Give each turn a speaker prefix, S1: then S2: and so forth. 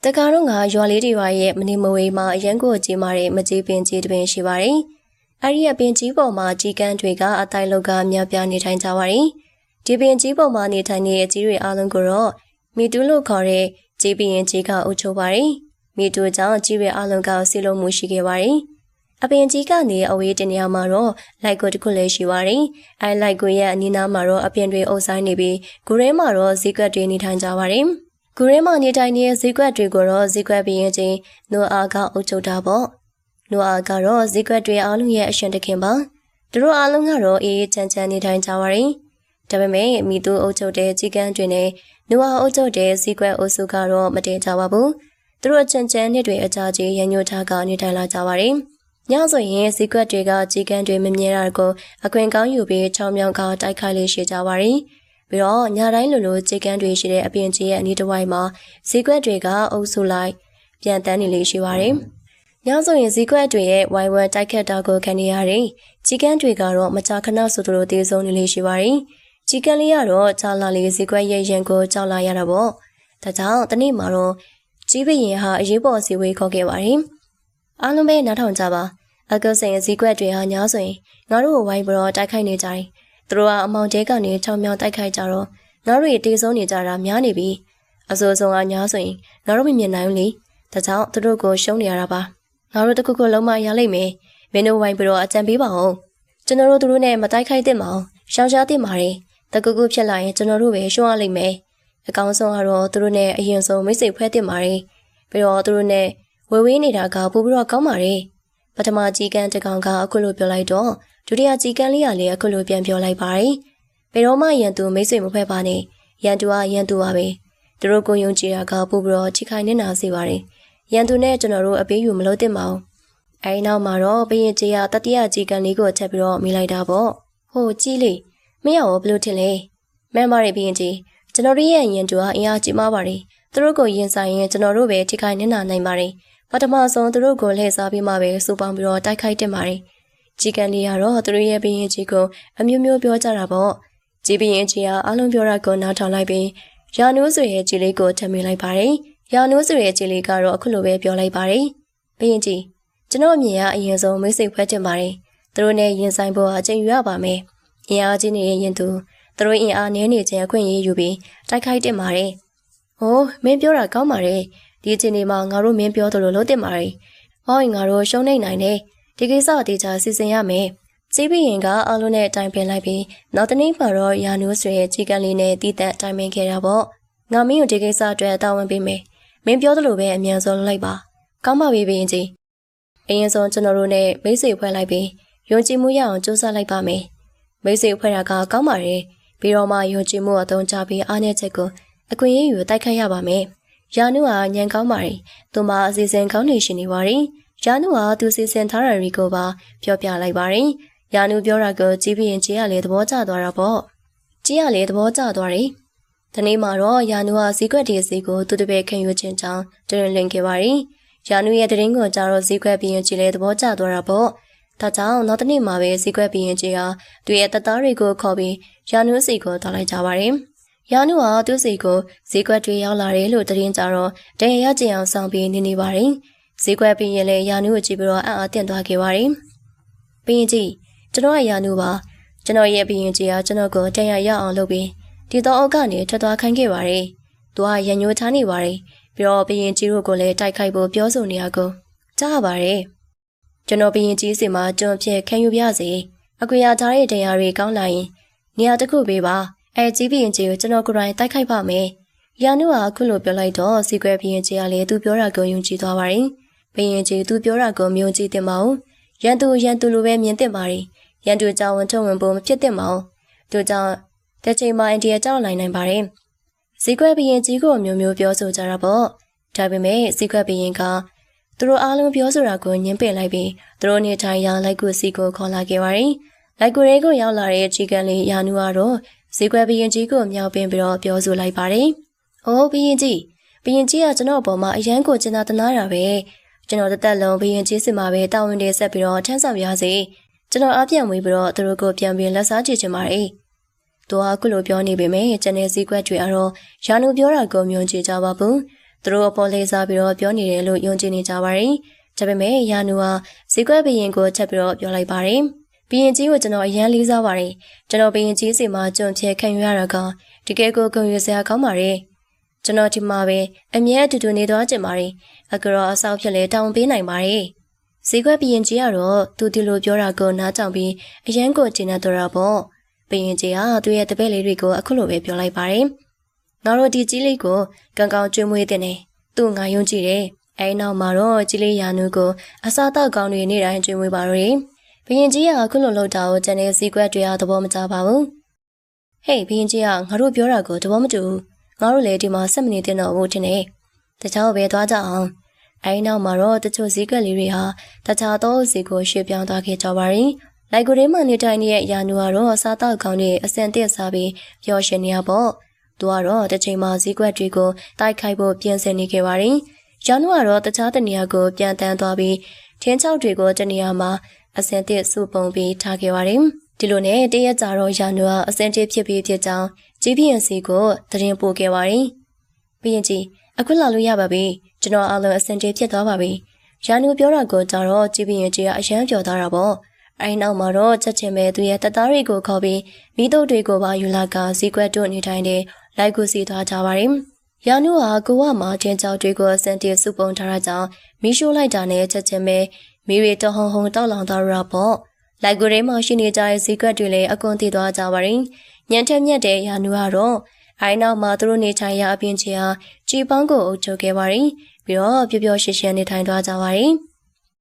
S1: တကားတော့ငါရွာလေးတွေရဲ့မနေမဝေးမှာအရန်ကိုကြီးမာတဲ့မကြီးပင်ကြီးတစ်ပင်ရှိပါတယ်။အဲဒီအပင်ကြီးပေါ်မှာကြီးကန်းတွေကအတိုင်းလောက်ကမြောက်ပြနေထိုင်ကြပါတယ်။ဒီပင်ကြီးပေါ်မှာနေထိုင်တဲ့အကြီးတွေအားလုံးကိုတော့မီတူလို့ခေါ်တဲ့ကြီးပင်ကြီးကအုပ်ချုပ်ပါတယ်။မီတူကြောင့်ကြီးတွေအားလုံးကဆီလုံးမှုရှိခဲ့ပါတယ်။အပင်ကြီးကနေအဝေးတင်နေရာမှာတော့လိုက်ကိုတစ်ခုလည်းရှိပါတယ်။အဲလိုက်ကိုရဲ့အနီးနားမှာတော့အပင်တွေအုပ်ဆိုင်နေပြီးဂူထဲမှာတော့ဇီကွက်တွေနေထိုင်ကြပါတယ်။ဂူရဲမှာနေထိုင်နေတဲ့ဇီကွက်တွေကိုတော့ဇီကွက်ပြင်းချင်းနိုအာကအုပ်ချုပ်တာပေါ့နိုအာကတော့ဇီကွက်တွေအားလုံးရဲ့အရှင်တခင်ပါသူတို့အားလုံးကတော့အေးအေးချမ်းချမ်းနေထိုင်ကြပါရင်ဒါပေမဲ့မိသူအုပ်ချုပ်တဲ့ကြီးကန်းတွေနဲ့နိုအာအုပ်ချုပ်တဲ့ဇီကွက်အုပ်စုကတော့မတည်ကြပါဘူးသူတို့ချမ်းချမ်းနှစ်တွေအကြာကြီးရန်ညိုထားကနေထိုင်လာကြပါရင်ညဆိုရင်ဇီကွက်တွေကကြီးကန်းတွေမမြဲတာကိုအခွင့်ကောင်းယူပြီးချောင်းမြောင်းကတိုက်ခိုက်လေးရှိကြပါရင်ပြီးတော့ညတိုင်းလိုလိုကြေကန်းတွေရှိတဲ့အပြင်ကြီးရဲ့အနီးတစ်ဝိုက်မှာဇီကွက်တွေကအုပ်စုလိုက်ပြန်တန်းနေလေးရှိပါတယ်။ညဆိုရင်ဇီကွက်တွေရဲ့ဝိုင်းဝန်းတိုက်ခတ်တာကိုခံနေရတယ်။ကြေကန်းတွေကတော့မကြာခဏဆိုသလိုတည်ဆုံနေလေးရှိပါတယ်။ကြေကန်းလေးကတော့ကြာလာလေးဇီကွက်ရဲ့ရန်ကိုကြောက်လာရတာပေါ့။ဒါကြောင့်တနေ့မှာတော့ကြီးပရင်ဟာအရေးပေါ်စီဝေးခေါ်ခဲ့ပါတယ်။အားလုံးပဲနားထောင်ကြပါ။အကုတ်စိန်ဇီကွက်တွေဟာညဆိုရင်ငါတို့ကိုဝိုင်းပြီးတော့တိုက်ခိုက်နေကြတယ်သူတို့ကအမောင်တဲကနေချောင်းမြောင်းတိုက်ခိုက်ကြတော့ငါတို့ရေတေးဆုံးနေကြတာများနေပြီအစိုးဆုံးကညာဆိုရင်ငါတို့မမြင်နိုင်ဘူးလေဒါကြောင့်သူတို့ကိုရှုံးနေရတာပါငါတို့တခုခုလုံးမရလိမ့်မယ်မင်းတို့ဝိုင်းပြီးတော့အကြံပေးပါဦးကျွန်တော်တို့သူတို့နဲ့မတိုက်ခိုက်သင့်ပါအောင်ရှောင်ရှားသင့်ပါတယ်တကူကူဖြစ်လာရင်ကျွန်တော်တို့ပဲရှုံးရလိမ့်မယ်အကောင်းဆုံးကတော့သူတို့နဲ့အရင်ဆုံးမိတ်ဆွေဖွဲ့သင့်ပါတယ်ပြီးတော့သူတို့နဲ့ဝေဝေးနေတာကပိုပြီးတော့ကောင်းပါတယ်ပထမကြီးကန်းတကောင်ကအခုလိုပြောလိုက်တော့ဒုတိယကြီးကန်းလေးကလည်းအခုလိုပြန်ပြောလိုက်ပါတယ်။ဘယ်တော့မှရန်သူမိတ်ဆွေမဖွဲ့ပါနဲ့။ရန်သူကရန်သူပါပဲ။သူတို့ကိုယုံကြည်တာကပို့ပြီးတော့ထိခိုက်နေတာစေပါတယ်။ရန်သူနဲ့ကျွန်တော်တို့အပေးယူမလို့တင်ပါဘူး။အဲဒီနောက်မှာတော့ဘရင်ကြီးကတတိယကြီးကန်းလေးကိုချက်ပြီးတော့မိလိုက်တာပေါ့။ဟိုကြီးလေးမရဘူးဘလို့ထင်လဲ။မှန်ပါတယ်ဘရင်ကြီးကျွန်တော်တို့ရဲ့ရန်သူကအင်အားကြီးမားပါတယ်။သူတို့ကိုရင်ဆိုင်ရင်ကျွန်တော်တို့ပဲထိခိုက်နေတာနိုင်ပါတယ်။ပထမဆုံးသူတို့ကိုလှည့်စားပြီးမှပဲစူပေါင်းပြီးတော့တိုက်ခိုက်တင်ပါတယ်။ကြီးကန်းလေးကတော့သူတို့ရဲ့ဘရင်ကြီးကိုအမျိုးမျိုးပြောကြတာပေါ့ကြီးဘရင်ကြီးကအားလုံးပြောတာကိုနားထောင်လိုက်ပြီးရာနိုးဆွေရဲ့ကြီးလေးကိုထပ်မိလိုက်ပါတယ်ရာနိုးဆွေရဲ့ကြီးလေးကတော့အခုလိုပဲပြောလိုက်ပါတယ်ဘရင်ကြီးကျွန်တော်အမြင်ကအရင်ဆုံးမိတ်ဆွေဖွဲ့တင်ပါတယ်သူတို့နဲ့ရင်ဆိုင်ဖို့အချိန်ယူရပါမယ်အင်အားကြီးနေရင်သူတို့အင်အားနည်းနေခြင်းအခွင့်အရေးယူပြီးတိုက်ခိုက်တင်ပါတယ်ဟိုးမင်းပြောတာကောင်းပါတယ်ဒီအချိန်ဒီမှာငါတို့မင်းပြောသလိုလုပ်တင်ပါတယ်ဟောရင်ငါတို့ရှုံးနေနိုင်တယ်ဒီကိစ္စအသေးချာစီစဉ်ရမယ်။ကြီးဘရင်ကအလုံးနဲ့တိုင်ပင်လိုက်ပြီးနောက်တနေ့မှာတော့ရာနိုးဆွေရဲ့ကြီးကန်းလေးနဲ့တည်တံ့တိုင်ပင်ခဲ့တာပေါ့။ငါမင်းကိုဒီကိစ္စအတွက်တာဝန်ပေးမယ်။မင်းပြောသလိုပဲအမြန်ဆုံးလုပ်လိုက်ပါ။ကောင်းပါပြီဘရင်ကြီး။အရင်ဆုံးကျွန်တော်တို့နဲ့မိတ်ဆွေဖွဲ့လိုက်ပြီးယုံကြည်မှုရအောင်စူးစမ်းလိုက်ပါမယ်။မိတ်ဆွေဖွဲ့တာကကောင်းပါတယ်။ပြီးတော့မှယုံကြည်မှုအသုံးချပြီးအားနည်းချက်ကိုအခွင့်အရေးယူတိုက်ခိုက်ရပါမယ်။ရာနိုးကညံကောင်းပါတယ်။သူမအစီအစဉ်ကောင်းနေရှင်နေပါတယ်။ရာနုဟာသူစီစဉ်ထားတဲ့ရီကိုပါပြောပြလိုက်ပါတယ်။ရာနုပြောတာကိုကြီးဘရင်ကြီးကလည်းသဘောကျသွားတာပေါ့။ကြီးကလည်းသဘောကျသွားတယ်။ဒီနေ့မှာတော့ရာနုဟာဇီကွက်တီစီကိုသူတပည့်ခင်ယူခြင်းကြောင့်တွင်လင်ခဲ့ပါတယ်။ရာနုရဲ့တရင်ကိုကြတော့ဇီကွက်ဘရင်ကြီးလည်းသဘောကျသွားတာပေါ့။ဒါကြောင့်နောက်တနေ့မှာပဲဇီကွက်ဘရင်ကြီးဟာသူရဲ့တပ်သားတွေကိုခေါ်ပြီးရာနုစီကိုတောင်းလိုက်ကြပါတယ်။ရာနုဟာသူ့စီကိုဇီကွက်တွေရောက်လာတယ်လို့တရင်ကြတော့တရရကျင်အောင်ဆောင်ပြီးနေပါတယ်။ဇီကွက်ပြီးရင်လည်းရာနုကိုကြည့်ပြီးတော့အံ့အားသင့်သွားခဲ့ပါတယ်။ဘရင်ကြီးကျွန်တော်ကရာနုပါကျွန်တော်ရဲ့ဘရင်ကြီးကကျွန်တော်ကိုတန်ရရအောင်လုပ်ပြီးဒီတော့အုပ်ကနေထွက်သွားခိုင်းခဲ့ပါတယ်။သူကရန်ညိုထားနေပါတယ်။ပြီးတော့ဘရင်ကြီးတို့ကိုလည်းတိုက်ခိုက်ဖို့ပြောဆိုနေရကိုကြားရပါတယ်။ကျွန်တော်ဘရင်ကြီးစီမှာကျွန်ဖြစ်ခံယူပြစေ။အကွေရထားတဲ့တရားတွေကောင်းလာရင်နေရာတစ်ခုပေးပါ။အဲကြီးဘရင်ကြီးကိုကျွန်တော်ကိုယ်တိုင်တိုက်ခိုက်ပါမယ်။ရာနုကအခုလိုပြောလိုက်တော့ဇီကွက်ဘရင်ကြီးကလည်းသူပြောတာကိုယုံကြည်သွားပါတယ်။ဘရင်ကြီးသူပြောတာကိုမြုံကြည့်တင်မအောင်ရန်သူလိုပဲမြင်တင်ပါရီရန်သူကြောင့်ဝန်ထုံဝင်ဖို့မဖြစ်တင်မအောင်သူကြောင့်တစ်ချိန်မှအိန္ဒိယကြောက်နိုင်ပါတယ်ဇီကွက်ဘရင်ကြီးကိုမျိုးမျိုးပြောဆိုကြတာပေါ့ဒါပေမဲ့ဇီကွက်ဘရင်ကသူတို့အားလုံးပြောဆိုတာကိုညှင်းပယ်လိုက်ပြီးသူတို့နေထိုင်ရာလိုက်ကူစီကိုခေါ်လာခဲ့ပါတယ်လိုက်ကူရဲကိုရောက်လာတဲ့ကြီးကန်းလေးရာနူကတော့ဇီကွက်ဘရင်ကြီးကိုမြောက်ပင်ပြီးတော့ပြောဆိုလိုက်ပါတယ်အိုးဘရင်ကြီးကကျွန်တော်အပေါ်မှာအရန်ကိုကျင်နာတနာတာပဲကျွန်တော်တက်လုံးဘရင်ကြီးစီမှာပဲတာဝန်တွေဆက်ပြီးတော့ထမ်းဆောင်ရစေကျွန်တော်အပြန်ဝေးပြီးတော့သူတို့ကိုပြန်ပြီးလက်စားကြည့်ချင်ပါတယ်သူကခုလိုပြောနေပေမဲ့ကျန်တဲ့စည်းကွက်တွေကတော့ရာနူပြောတာကိုမြုံကြည့်ကြပါဘူး သူတို့အပေါ်လေးစားပြီးတော့ပြောနေတယ်လို့ယုံကြည်နေကြပါတယ်။ဒါပေမဲ့ရာနူဟာဈေးကွက်ဘရင်ကိုချက်ပြီးတော့ပြောလိုက်ပါတယ်။ဘရင်ကြီးကိုကျွန်တော်အရန်လေးစားပါတယ်။ကျွန်တော်ဘရင်ကြီးစီမှာကြုံဖြဲခံယူရတာကတကယ်ကိုဂုဏ်ယူစရာကောင်းပါတယ်။ကျွန်တော်ဒီမှာပဲအမြဲအတူတူနေသွားကြပါတယ်။အကြောအဆောက်ဖြစ်လေတောင်းပေးနိုင်ပါတယ်။ဈေးကွက်ဘရင်ကြီးကတော့သူဒီလိုပြောတာကိုနားထောင်ပြီးအရန်ကိုကျဉ်းနေတော့တာပေါ့။ဘရင်ကြီးကသူ့ရဲ့တပည့်လေးတွေကိုအခုလိုပဲပြောလိုက်ပါတယ်။ငါတို့ဒီကြီးလေးကိုကံကောင်းကျွေးမွေးတဲ့နေသူ့ငါယုံကြည်တယ်။အဲဒီနောက်မှာတော့ကြီးလေးရာနူကိုအစားတောက်ကောင်းတွေနေ့တိုင်းကျွေးမွေးပါတော့တယ်။ဘရင်ကြီးကအခုလိုလုပ်တာကိုကျန်တဲ့ဈေးကွက်တွေကသဘောမကျပါဘူး။ဟေးဘရင်ကြီးကငါတို့ပြောတာကိုသဘောမတူဘူး။ငါတို့လည်းဒီမှာဆက်မနေတဲ့တော့ဘူးထင်တယ်။တခြားပဲသွားကြအောင်။အဲဒီနောက်မှာတော့တချို့ဈေးကွက်လေးတွေဟာတခြားသောဈေးကိုရွှေ့ပြောင်းသွားခဲ့ကြပါရင်လိုက်ကိုရင်းမှနေတိုင်းရဲ့ရာနူကတော့အစားတောက်ကောင်းတွေအစင်တက်စားပြီးပျော်ရွှင်နေရပေါ့။သူကတော့တစ်ချိန်မှာဈေးကွက်တွေကိုတိုက်ခိုက်ဖို့ပြင်ဆင်နေခဲ့ပါရင်ရာနူကတော့တခြားတနေရာကိုပြန်တန်းသွားပြီးထင်းချောက်တွေကိုတနေရာမှာအစင်တက်စုပုံပြီးထားခဲ့ပါတယ်။ဒီလိုနဲ့တရက်ကြာတော့ရာနူကအစင်တက်ဖြစ်ပြီးဖြစ်ကြောင်းကြီးပြင်းစီကိုသတင်းပို့ခဲ့ပါတယ်။ဘရင်ကြီးအခုလာလို့ရပါပြီ။ကျွန်တော်အားလုံးအစင်တက်ဖြစ်သွားပါပြီ။ရာနူပြောတာကိုကြတော့ကြီးပြင်းကြီးကအယမ်းပြောသွားတာပေါ့။အဲဒီနောက်မှာတော့ချက်ချင်းပဲသူရဲ့တပ်သားတွေကိုခေါ်ပြီးမိတို့တွေကိုပါယူလာကဈေးကွက်တို့နေတိုင်းတဲ့လိုက်ကူစီသွားကြပါတယ်။ရာနူဟာကိုဝမှာချင်းချောက်တွေကိုအစင်တက်စုပုံထားတာကြောင့်မီးရှို့လိုက်တာနဲ့ချက်ချင်းပဲမိရီတဟုံဟုံတောက်လောင်သွားရပေါ့။လိုက်ကူရဲမှာရှိနေကြတဲ့ဈေးကွက်တွေလည်းအကုန်တည်သွားကြပါတယ်။ညံထက်မြက်တဲ့ရာနူကတော့အဲဒီနောက်မှာသူတို့နေထိုင်ရာအပြင်ချီဟာကြည်ပေါင်းကိုအုပ်ချုပ်ခဲ့ပါတယ်။ပြီးတော့ပျော်ပျော်ရွှင်ရွှင်နေထိုင်သွားကြပါတယ်။